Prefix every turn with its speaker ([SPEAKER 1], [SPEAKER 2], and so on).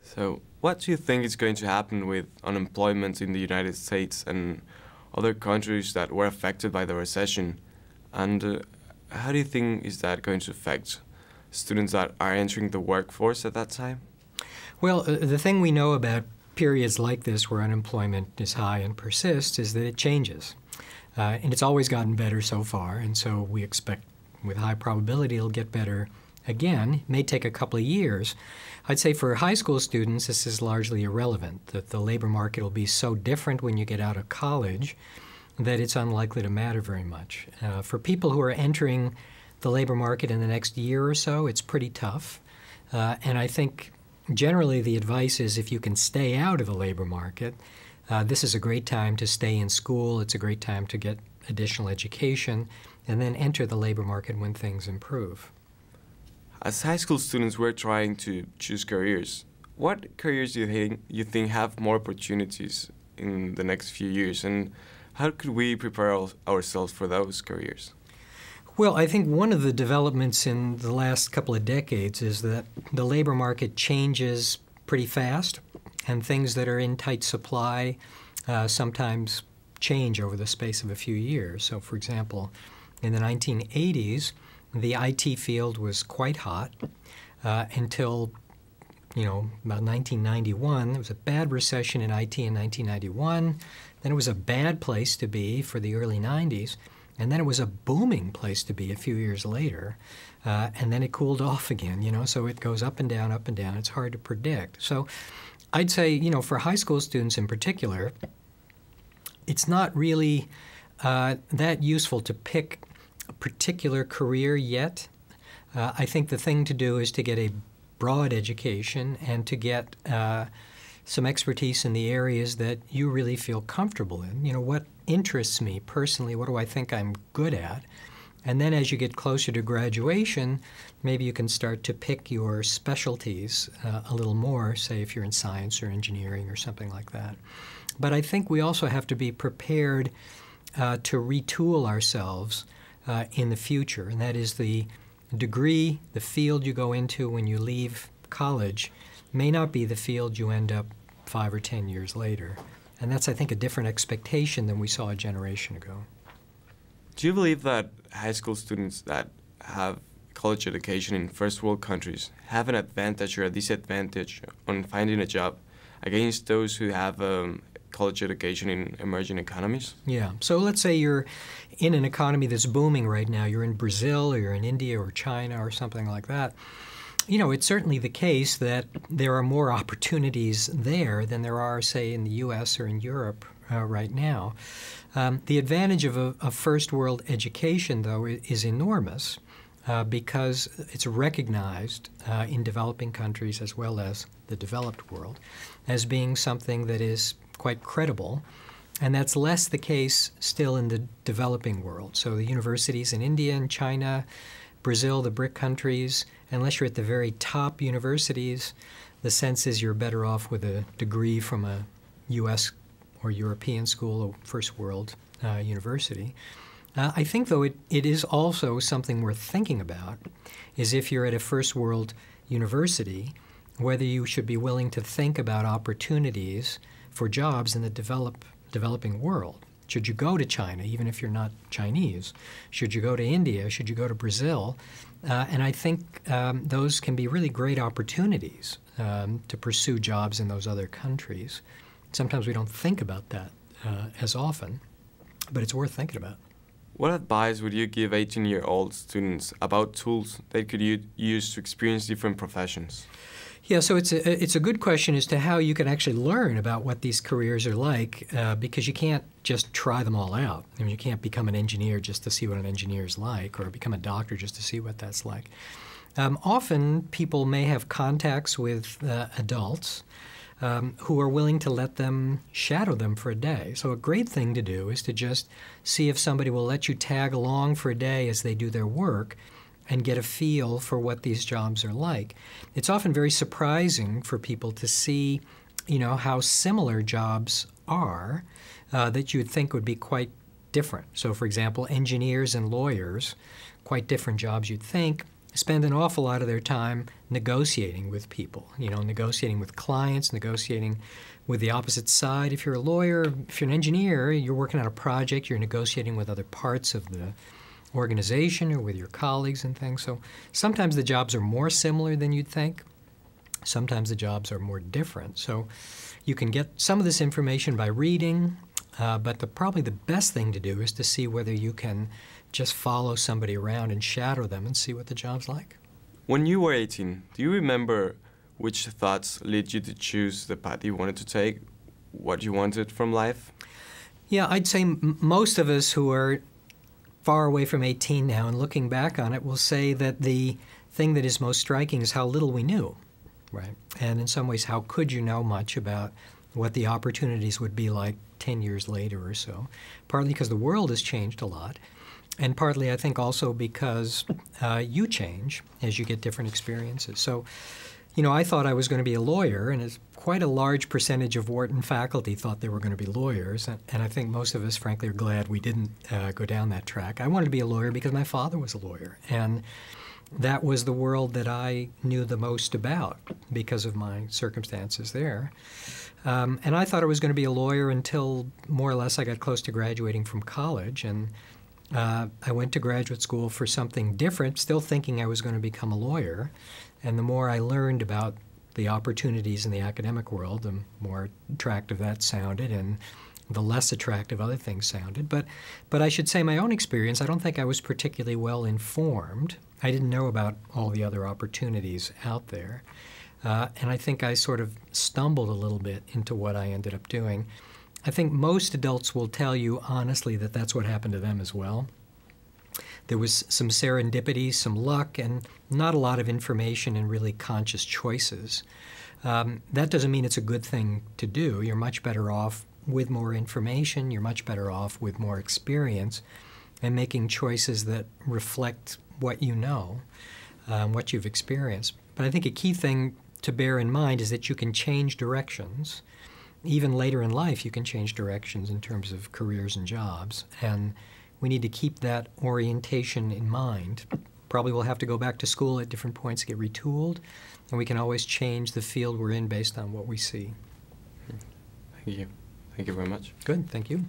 [SPEAKER 1] So, what do you think is going to happen with unemployment in the United States and other countries that were affected by the recession? And how do you think is that going to affect students that are entering the workforce at that time?
[SPEAKER 2] Well, the thing we know about periods like this where unemployment is high and persists is that it changes. And it's always gotten better so far, and so we expect with high probability it'll get better again. It may take a couple of years. I'd say for high school students this is largely irrelevant, that the labor market will be so different when you get out of college that it's unlikely to matter very much. For people who are entering the labor market in the next year or so, it's pretty tough. And I think generally the advice is if you can stay out of the labor market, this is a great time to stay in school. It's a great time to get additional education and then enter the labor market when things improve.
[SPEAKER 1] As high school students, we're trying to choose careers. What careers do you think have more opportunities in the next few years, and how could we prepare ourselves for those careers?
[SPEAKER 2] Well, I think one of the developments in the last couple of decades is that the labor market changes pretty fast, and things that are in tight supply sometimes change over the space of a few years. So, for example, in the 1980s, the IT field was quite hot until, about 1991. There was a bad recession in IT in 1991. Then it was a bad place to be for the early 90s. And then it was a booming place to be a few years later. And then it cooled off again, so it goes up and down, up and down. It's hard to predict. So I'd say, for high school students in particular, it's not really that useful to pick a particular career yet. I think the thing to do is to get a broad education and to get some expertise in the areas that you really feel comfortable in. What interests me personally? What do I think I'm good at? And then as you get closer to graduation, maybe you can start to pick your specialties a little more, say if you're in science or engineering or something like that. But I think we also have to be prepared to retool ourselves in the future, and that is the degree, the field you go into when you leave college may not be the field you end up 5 or 10 years later. And that's, I think, a different expectation than we saw a generation ago.
[SPEAKER 1] Do you believe that high school students that have college education in first world countries have an advantage or a disadvantage on finding a job against those who have college education in emerging economies?
[SPEAKER 2] Yeah. So let's say you're in an economy that's booming right now. You're in Brazil or you're in India or China or something like that. It's certainly the case that there are more opportunities there than there are, say, in the U.S. or in Europe right now. The advantage of a first world education, though, is enormous because it's recognized in developing countries as well as the developed world as being something that is quite credible. And that's less the case still in the developing world. So the universities in India and China, Brazil, the BRIC countries, unless you're at the very top universities, the sense is you're better off with a degree from a U.S. or European school or first world university. I think, though, it is also something worth thinking about, is if you're at a first world university, whether you should be willing to think about opportunities for jobs in the developing world. Should you go to China, even if you're not Chinese? Should you go to India? Should you go to Brazil? And I think those can be really great opportunities to pursue jobs in those other countries. Sometimes we don't think about that as often, but it's worth thinking about.
[SPEAKER 1] What advice would you give 18-year-old students about tools they could use to experience different professions?
[SPEAKER 2] Yeah, so it's a good question as to how you can actually learn about what these careers are like, because you can't just try them all out. I mean, you can't become an engineer just to see what an engineer is like, or become a doctor just to see what that's like. Often, people may have contacts with adults who are willing to let them shadow them for a day. So a great thing to do is to just see if somebody will let you tag along for a day as they do their work and get a feel for what these jobs are like. It's often very surprising for people to see, how similar jobs are that you would think would be quite different. So, for example, engineers and lawyers, quite different jobs you'd think, spend an awful lot of their time negotiating with people, negotiating with clients, negotiating with the opposite side. If you're a lawyer, if you're an engineer, you're working on a project, you're negotiating with other parts of the organization or with your colleagues and things. So sometimes the jobs are more similar than you'd think. Sometimes the jobs are more different. So you can get some of this information by reading, but probably the best thing to do is to see whether you can just follow somebody around and shadow them and see what the job's like.
[SPEAKER 1] When you were 18, do you remember which thoughts led you to choose the path you wanted to take, what you wanted from life?
[SPEAKER 2] Yeah, I'd say most of us who are far away from 18 now and looking back on it will say that the thing that is most striking is how little we knew, right? And in some ways, how could you know much about what the opportunities would be like 10 years later or so? Partly because the world has changed a lot, and partly, I think, also because you change as you get different experiences. So, I thought I was going to be a lawyer, and quite a large percentage of Wharton faculty thought they were going to be lawyers, and I think most of us, frankly, are glad we didn't go down that track. I wanted to be a lawyer because my father was a lawyer, and that was the world that I knew the most about because of my circumstances there. And I thought I was going to be a lawyer until more or less I got close to graduating from college, and I went to graduate school for something different, still thinking I was going to become a lawyer. And the more I learned about the opportunities in the academic world, the more attractive that sounded, and the less attractive other things sounded. But I should say my own experience, I don't think I was particularly well informed. I didn't know about all the other opportunities out there. And I think I sort of stumbled a little bit into what I ended up doing. I think most adults will tell you honestly that that's what happened to them as well. There was some serendipity, some luck, and not a lot of information and really conscious choices. That doesn't mean it's a good thing to do. You're much better off with more information. You're much better off with more experience and making choices that reflect what you know, what you've experienced. But I think a key thing to bear in mind is that you can change directions. Even later in life, you can change directions in terms of careers and jobs. And we need to keep that orientation in mind. Probably we'll have to go back to school at different points to get retooled, and we can always change the field we're in based on what we see.
[SPEAKER 1] Thank you. Thank you very much.
[SPEAKER 2] Good. Thank you.